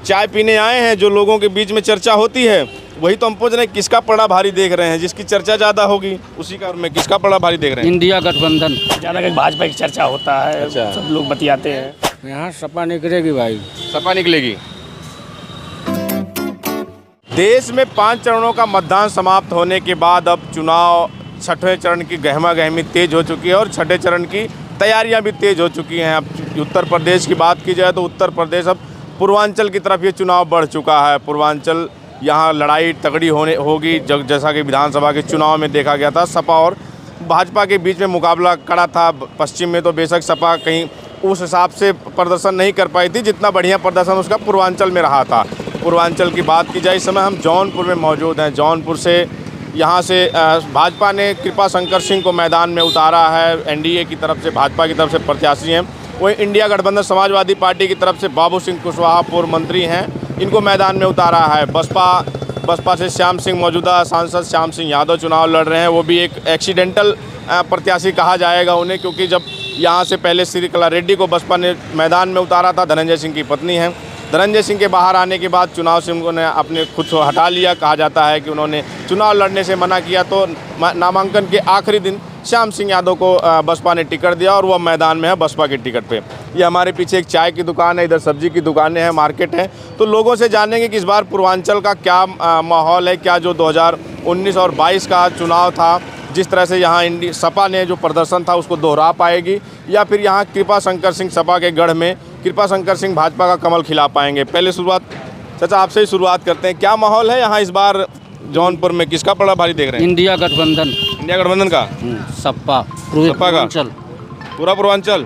चाय पीने आए हैं, जो लोगों के बीच में चर्चा होती है वही तो हम पूछ रहे हैं, किसका पड़ा भारी देख रहे हैं? जिसकी चर्चा ज़्यादा होगी उसी का में किसका पड़ा भारी देख रहे हैं? इंडिया गठबंधन। ज़्यादा कर भाजपा की चर्चा होता है। अच्छा। सब लोग बतियाते हैं। यहाँ सपा निकलेगी भाई। सपा निकलेगी। देश में 5 चरणों का मतदान समाप्त होने के बाद अब चुनाव 6वें चरण की गहमा गहमी तेज हो चुकी है और 6ठे चरण की तैयारियां भी तेज हो चुकी हैं। अब उत्तर प्रदेश की बात की जाए तो उत्तर प्रदेश अब पूर्वांचल की तरफ ये चुनाव बढ़ चुका है। पूर्वांचल यहाँ लड़ाई तगड़ी होगी, जैसा कि विधानसभा के चुनाव में देखा गया था। सपा और भाजपा के बीच में मुकाबला कड़ा था। पश्चिम में तो बेशक सपा कहीं उस हिसाब से प्रदर्शन नहीं कर पाई थी जितना बढ़िया प्रदर्शन उसका पूर्वांचल में रहा था। पूर्वांचल की बात की जाए, इस समय हम जौनपुर में मौजूद हैं। जौनपुर से यहाँ से भाजपा ने कृपा शंकर सिंह को मैदान में उतारा है। एनडीए की तरफ से, भाजपा की तरफ से प्रत्याशी हैं। वहीं इंडिया गठबंधन समाजवादी पार्टी की तरफ से बाबू सिंह कुशवाहा पूर्व मंत्री हैं, इनको मैदान में उतारा है। बसपा से श्याम सिंह, मौजूदा सांसद श्याम सिंह यादव चुनाव लड़ रहे हैं। वो भी एक एक्सीडेंटल प्रत्याशी कहा जाएगा उन्हें, क्योंकि जब यहाँ से पहले श्री कला रेड्डी को बसपा ने मैदान में उतारा था, धनंजय सिंह की पत्नी हैं। धनंजय सिंह के बाहर आने के बाद चुनाव से उन्होंने अपने खुद को हटा लिया। कहा जाता है कि उन्होंने चुनाव लड़ने से मना किया, तो नामांकन के आखिरी दिन श्याम सिंह यादव को बसपा ने टिकट दिया और वह मैदान में है बसपा के टिकट पे। ये हमारे पीछे एक चाय की दुकान है, इधर सब्जी की दुकानें हैं, मार्केट है। तो लोगों से जानेंगे कि इस बार पूर्वांचल का क्या माहौल है, क्या जो 2019 और 22 का चुनाव था जिस तरह से यहाँ सपा ने जो प्रदर्शन था उसको दोहरा पाएगी, या फिर यहाँ कृपा शंकर सिंह सपा के गढ़ में कृपा शंकर सिंह भाजपा का कमल खिला पाएंगे। पहले शुरुआत चाचा आपसे ही शुरुआत करते हैं, क्या माहौल है यहाँ इस बार जौनपुर में? किसका पड़ा भारी देख रहे हैं? इंडिया गठबंधन। इंडिया गठबंधन का? सपा का पूरा पूर्वांचल।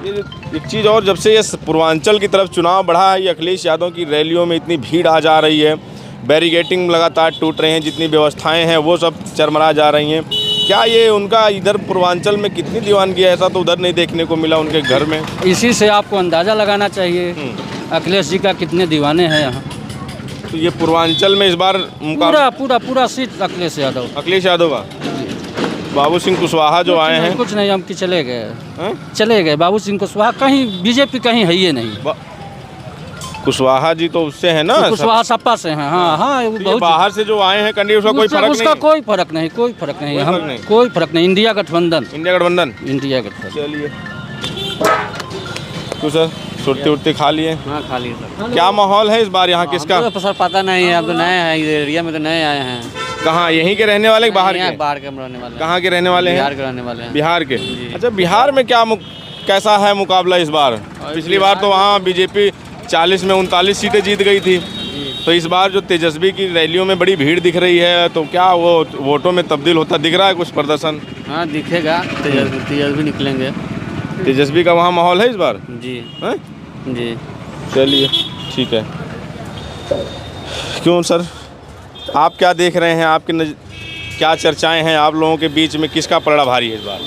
ये एक चीज़ और, जब से ये पूर्वांचल की तरफ चुनाव बढ़ा है, ये अखिलेश यादव की रैलियों में इतनी भीड़ आ जा रही है, बैरिगेटिंग लगातार टूट रहे हैं, जितनी व्यवस्थाएं हैं वो सब चरमरा जा रही हैं। क्या ये उनका इधर पूर्वांचल में कितनी दीवानगी है? ऐसा तो उधर नहीं देखने को मिला उनके घर में। इसी से आपको अंदाज़ा लगाना चाहिए अखिलेश जी का कितने दीवाने हैं यहाँ। तो ये पूर्वांचल में इस बार पूरा सीट अखिलेश यादव का। बाबू सिंह कुशवाहा जो आए हैं, कुछ नहीं, हम कि चले गए बाबू सिंह कुशवाहा, कहीं बीजेपी कहीं है ये नहीं। कुशवाहा जी तो उससे है ना, कुशवाहा सपा से हैं। हाँ तो बाहर से जो आए हैं कैंडिडेट, उसका कोई फर्क नहीं? कोई फर्क नहीं, कोई फर्क नहीं। इंडिया गठबंधन। चलिए तो सर सुरती उड़ती खा लिए? हाँ खा लिए सर। क्या माहौल है इस बार यहाँ किसका? तो सर पता नहीं है, हम तो नए हैं इस एरिया में, तो नए आए हैं। कहाँ, यहीं के रहने वाले? बाहर के रहने वाले? कहाँ के रहने वाले हैं? बिहार के रहने वाले हैं। बिहार के? अच्छा, बिहार में कैसा है मुकाबला इस बार? पिछली बार तो वहाँ बीजेपी 40 में 39 सीटें जीत गई थी, तो इस बार जो तेजस्वी की रैलियों में बड़ी भीड़ दिख रही है, तो क्या वो वोटों में तब्दील होता दिख रहा है कुछ प्रदर्शन? हाँ दिखेगा, तेजस्वी निकलेंगे। तेजस्वी का वहाँ माहौल है इस बार? जी है जी। चलिए ठीक है। क्यों सर, आप क्या देख रहे हैं? आपके क्या चर्चाएं हैं आप लोगों के बीच में, किसका पलड़ा भारी है इस बार?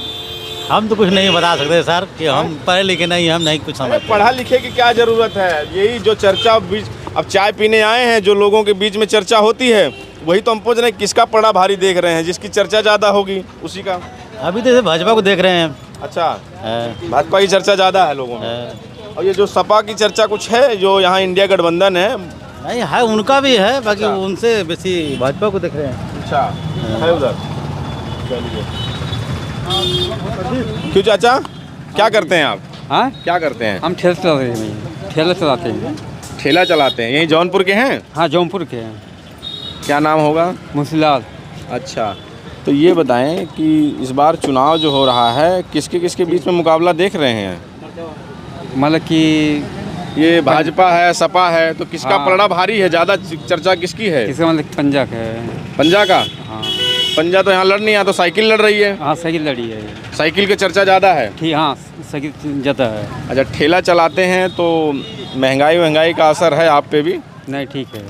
हम तो कुछ नहीं बता सकते सर, कि हम पढ़े लिखे नहीं, हम नहीं कुछ समझते। पढ़ा लिखे की क्या ज़रूरत है? यही जो चर्चा अब चाय पीने आए हैं, जो लोगों के बीच में चर्चा होती है वही तो हम पूछ रहे हैं, किसका पलड़ा भारी देख रहे हैं? जिसकी चर्चा ज़्यादा होगी उसी का। अभी तो भाजपा को देख रहे हैं। अच्छा, भाजपा की चर्चा ज़्यादा है लोगों में। और ये जो सपा की चर्चा कुछ है, जो यहाँ इंडिया गठबंधन है? नहीं है, उनका भी है, बाकी उनसे बेसी भाजपा को देख रहे हैं। अच्छा है उधर। चलिए, क्यों चाचा, क्या करते हैं आप? हाँ क्या करते हैं? हम ठेला चलाते हैं। ठेला चलाते हैं? यहीं जौनपुर के हैं? हाँ जौनपुर के हैं। क्या नाम होगा? मुंशीलाल। अच्छा, तो ये बताएं कि इस बार चुनाव जो हो रहा है, किसके किसके बीच में मुकाबला देख रहे हैं? मतलब कि ये भाजपा है, सपा है, तो किसका पलड़ा भारी है? ज़्यादा चर्चा किसकी है? किसका? मतलब पंजा का है। पंजा का? हाँ। पंजा तो यहाँ लड़ नहीं, यहाँ तो साइकिल लड़ रही है। हाँ साइकिल लड़ी है। साइकिल की चर्चा ज़्यादा है? ठीक, हाँ साइकिल ज़्यादा है। अच्छा, ठेला चलाते हैं तो महंगाई का असर है आप पे भी? नहीं ठीक है।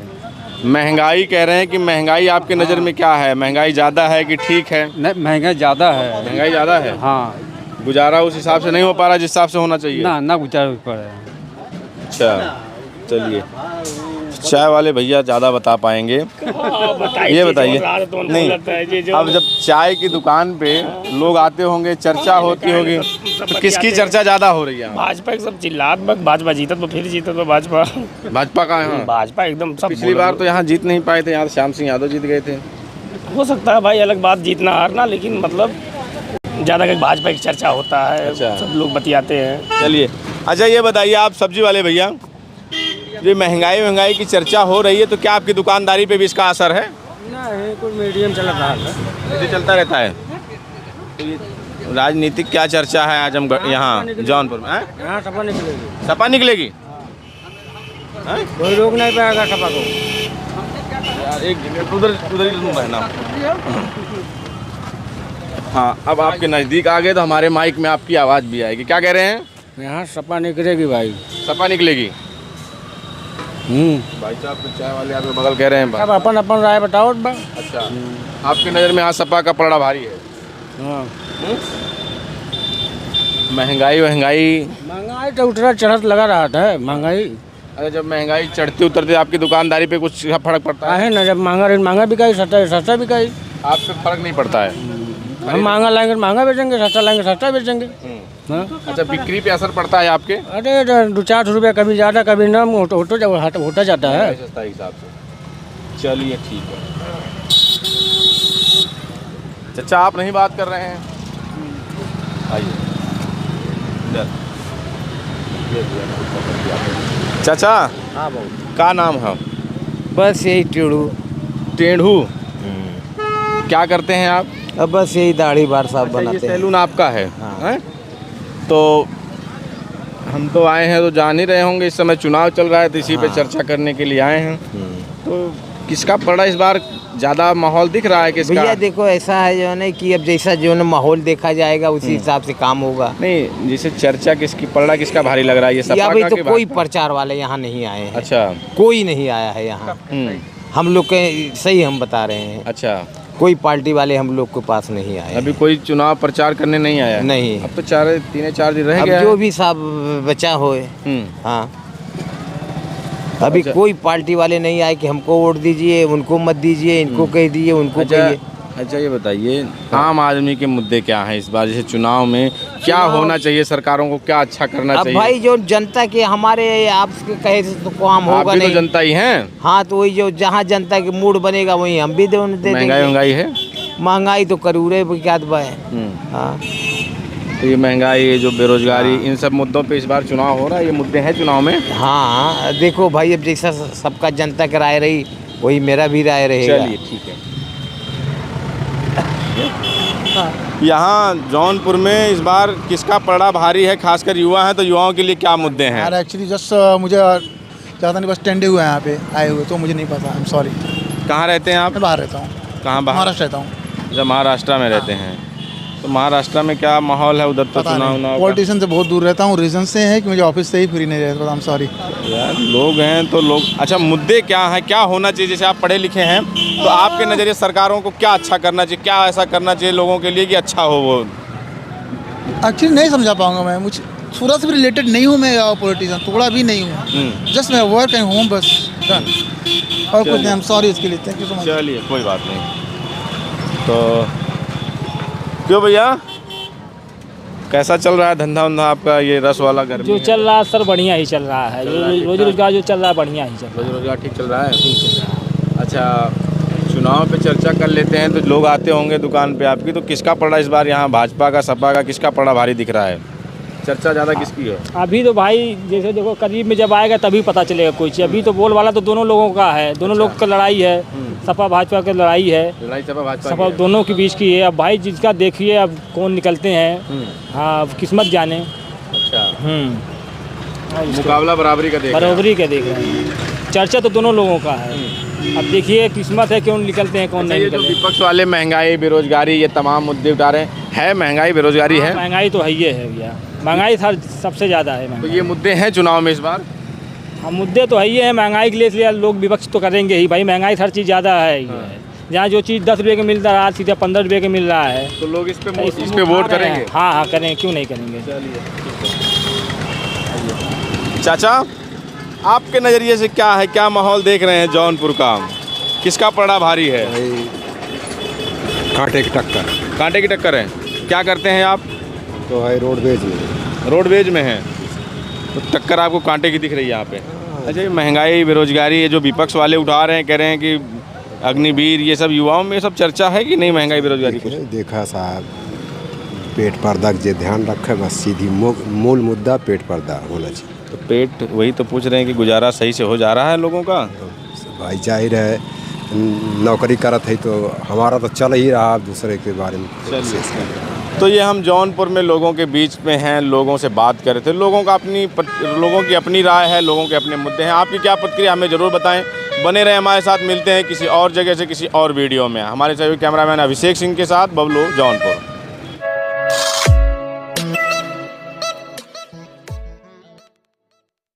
महंगाई कह रहे हैं कि महंगाई आपके नज़र में क्या है? महंगाई ज़्यादा है कि ठीक है? नहीं महंगाई ज़्यादा है। महंगाई ज़्यादा है? हाँ। गुजारा उस हिसाब से नहीं हो पा रहा जिस हिसाब से होना चाहिए? ना गुजारा पड़ रहा है। अच्छा, चलिए, चाय वाले भैया ज़्यादा बता पाएंगे। ये बताइए, नहीं अब जब चाय की दुकान पे लोग आते होंगे, चर्चा होती होगी, तो किसकी चर्चा ज़्यादा हो रही है? भाजपा के सब चिल्लात बक भाजपा जीतत, तो फिर जीतत तो भाजपा भाजपा का है। भाजपा एकदम सब। पिछली बार तो यहाँ जीत नहीं पाए थे, यहाँ श्याम सिंह यादव जीत गए थे। हो सकता है भाई, अलग बात जीतना हारना, लेकिन मतलब ज़्यादा कर भाजपा की चर्चा होता है। अच्छा। सब लोग बतियाते हैं। चलिए, अच्छा ये बताइए आप सब्जी वाले भैया, ये महंगाई की चर्चा हो रही है, तो क्या आपकी दुकानदारी पे भी इसका असर है? नहीं, कोई मीडियम चल रहा है, ऐसे चलता रहता है। तो ये राजनीतिक क्या चर्चा है आज हम यहाँ जौनपुर में? यहाँ सपा निकलेगी, सपा निकलेगी? हैं? कोई रोक नहीं पाएगा सपा को। यार एक जगह उधर ही तुम रहना। हाँ, अब आपके नज़दीक आ गए तो हमारे माइक में आपकी आवाज़ भी आएगी। क्या कह रहे हैं? यहाँ सपा निकलेगी भाई। सपा निकलेगी? भाई साहब तो चाय वाले आपके बगल कह रहे हैं। अब अपन अपन राय बताओ बा। अच्छा, आपकी नज़र में आज सपा का पलड़ा भारी है? हाँ, महंगाई तो उतरा चढ़त लगा रहा था महंगाई। अरे जब महंगाई चढ़ती उतरती आपकी दुकानदारी पे कुछ फर्क पड़ता है? है ना, जब महंगा बिकाई, सस्ता बिकाई। आप पे फर्क नहीं पड़ता है? हम महंगा लाएंगे महंगा बेचेंगे, सस्ता लाएंगे सस्ता बेचेंगे। हाँ? अच्छा, बिक्री पे असर पड़ता है आपके? अरे 2-4 रुपये कभी ज़्यादा कभी कम होता जाता है। सस्ता हिसाब से। चलिए ठीक है। चाचा आप नहीं बात कर रहे हैं? आइए इधर। चाचा हाँ बहुत। का नाम है? बस यही टेढ़ू। टेढ़ू? क्या करते हैं आप? अब बस यही दाढ़ी बार साहब अच्छा, ये बनाते हैं। सैलून आपका है? हाँ। हैं? तो हम तो आए हैं तो जान ही रहे होंगे, इस समय चुनाव चल रहा है, तो इसी पे हाँ। चर्चा करने के लिए आए हैं। तो किसका पड़ा इस बार ज़्यादा माहौल दिख रहा है किसका? भैया देखो, ऐसा है जो है कि अब जैसा जो है माहौल देखा जाएगा उसी हिसाब से काम होगा। नहीं, जैसे चर्चा किसकी पड़ा, किसका भारी लग रहा है? ये सपा या भाई का तो कि कोई भाजपा? प्रचार वाले यहाँ नहीं आए हैं। अच्छा। कोई नहीं आया है यहाँ। हम लोग के सही हम बता रहे हैं, अच्छा, कोई पार्टी वाले हम लोग के पास नहीं आए। अभी कोई चुनाव प्रचार करने नहीं आया? नहीं। अब तो 3-4 दिन रह अब गया जो है। भी साहब बचा होए। हाँ, अभी अच्छा। कोई पार्टी वाले नहीं आए कि हमको वोट दीजिए, उनको मत दीजिए, इनको कह दीजिए, उनको कहिए। अच्छा ये बताइए, आम आदमी के मुद्दे क्या हैं इस बार? जैसे चुनाव में क्या होना चाहिए, सरकारों को क्या अच्छा करना अब चाहिए? भाई जो जनता के हमारे आपके कहे से तो काम आप होगा भी तो नहीं। जनता ही हैं। हाँ, तो वही जो जहाँ जनता के मूड बनेगा वहीं हम भी दे महंगाई देंगे। है? महंगाई तो करूरे क्या है। हाँ, तो ये महंगाई, ये जो बेरोजगारी, इन सब मुद्दों पे इस बार चुनाव हो रहा है। ये मुद्दे हैं चुनाव में। हाँ देखो भाई, अब जैसा सबका जनता की राय रही वही मेरा भी राय रहेगा। चलिए ठीक है। यहाँ जौनपुर में इस बार किसका पलड़ा भारी है? खासकर युवा हैं, तो युवाओं के लिए क्या मुद्दे हैं? यार एक्चुअली जस्ट मुझे ज़्यादा नहीं, बस टेंडे हुए हैं यहाँ पे आए हुए, तो मुझे नहीं पता। I am sorry. कहाँ रहते हैं आप? मैं बाहर रहता हूँ। कहाँ बाहर? महाराष्ट्र रहता हूँ। जब महाराष्ट्र में रहते हैं, तो महाराष्ट्र में क्या माहौल है उधर? तो पता चुनाव नहीं, पॉलिटिशियन से बहुत दूर रहता हूँ। रीज़न से है कि मुझे ऑफिस से ही फ्री नहीं रहता। आई एम सॉरी यार, लोग हैं तो लोग। अच्छा, मुद्दे क्या हैं, क्या होना चाहिए? जैसे आप पढ़े लिखे हैं, तो आपके नज़रिए सरकारों को क्या अच्छा करना चाहिए, क्या ऐसा करना चाहिए लोगों के लिए कि अच्छा हो वो? एक्चुअली नहीं समझा पाऊँगा मैं, मुझे थोड़ा सा भी रिलेटेड नहीं हूँ मैं पॉलिटिशियन, थोड़ा भी नहीं हूँ। जस्ट मैं वर्क एंड होम, बस डन। और कुछ नहीं। आई एम सॉरी इसके लिए। Thank you so much. चलिए कोई बात नहीं। तो क्यों भैया, कैसा चल रहा है धंधा वंधा आपका? ये रस वाला घर जो चल रहा है सर बढ़िया ही चल रहा है। रोजी रोजगार जो चल रहा है बढ़िया ही चल रहा है। रोजगार ठीक चल रहा है? अच्छा, चुनाव पे चर्चा कर लेते हैं, तो लोग आते होंगे दुकान पे आपकी, तो किसका पड़ा इस बार यहाँ? भाजपा का, सपा का, किसका पड़ा भारी दिख रहा है? चर्चा ज़्यादा किसकी है? अभी तो भाई जैसे देखो, करीब में जब आएगा तभी पता चलेगा कोई चीज़। अभी तो बोल वाला तो दोनों लोगों का है, दोनों लोग का लड़ाई है। सपा भाजपा की लड़ाई है, लड़ाई सपा भाजपा सपा की है। दोनों के बीच की है। अब भाई जिसका देखिए अब कौन निकलते हैं। हाँ, अब किस्मत जाने। अच्छा, और मुकाबला बराबरी का देख रहे हैं। बराबरी के देख रहे हैं। चर्चा तो दोनों लोगों का है। अब देखिए किस्मत है, कौन निकलते हैं कौन अच्छा, नहीं ये जो निकलते। विपक्ष वाले महंगाई, बेरोजगारी, ये तमाम मुद्दे उठा रहे हैं, है महंगाई बेरोजगारी है? महंगाई तो है ही है भैया, महंगाई सबसे ज़्यादा है तो महंगाई। ये मुद्दे हैं चुनाव में इस बार? हाँ, मुद्दे तो है ही है महंगाई के लिए, इसलिए लोग विपक्ष तो करेंगे ही भाई। महंगाई हर चीज़ ज़्यादा है। जहाँ जो चीज़ 10 रुपये का मिल रहा है आज सीधा 15 रुपये का मिल रहा है। तो लोग इस पे तो वोट उठा रहे हैं। करेंगे? हाँ हाँ करेंगे, क्यों नहीं करेंगे। चाचा आपके नज़रिए से क्या है, क्या माहौल देख रहे हैं जौनपुर का? किसका पड़ा भारी है? कांटे की टक्कर। कांटे की टक्कर है। क्या करते हैं आप? तो है रोडवेज में। रोडवेज में हैं, तो टक्कर आपको कांटे की दिख रही है यहाँ पे। अच्छा, ये महंगाई, बेरोजगारी, ये जो विपक्ष वाले उठा रहे हैं, कह रहे हैं कि अग्निवीर, ये सब युवाओं में ये सब चर्चा है कि नहीं महंगाई बेरोजगारी कुछ? देखा साहब, पेट पर्दा के ध्यान रखे, बस सीधी मूल मुद्दा पेट पर्दा होना चाहिए। तो पेट, वही तो पूछ रहे हैं कि गुजारा सही से हो जा रहा है लोगों का? भाई जाहिर है, नौकरी करत है तो हमारा तो चल ही रहा, दूसरे के बारे में तो ये हम जौनपुर में लोगों के बीच में हैं, लोगों से बात कर रहे थे। लोगों की अपनी राय है, लोगों के अपने मुद्दे हैं। आपकी क्या प्रतिक्रिया हमें ज़रूर बताएं। बने रहे हमारे साथ, मिलते हैं किसी और जगह से किसी और वीडियो में। हमारे सहयोगी कैमरामैन अभिषेक सिंह के साथ बबलू, जौनपुर।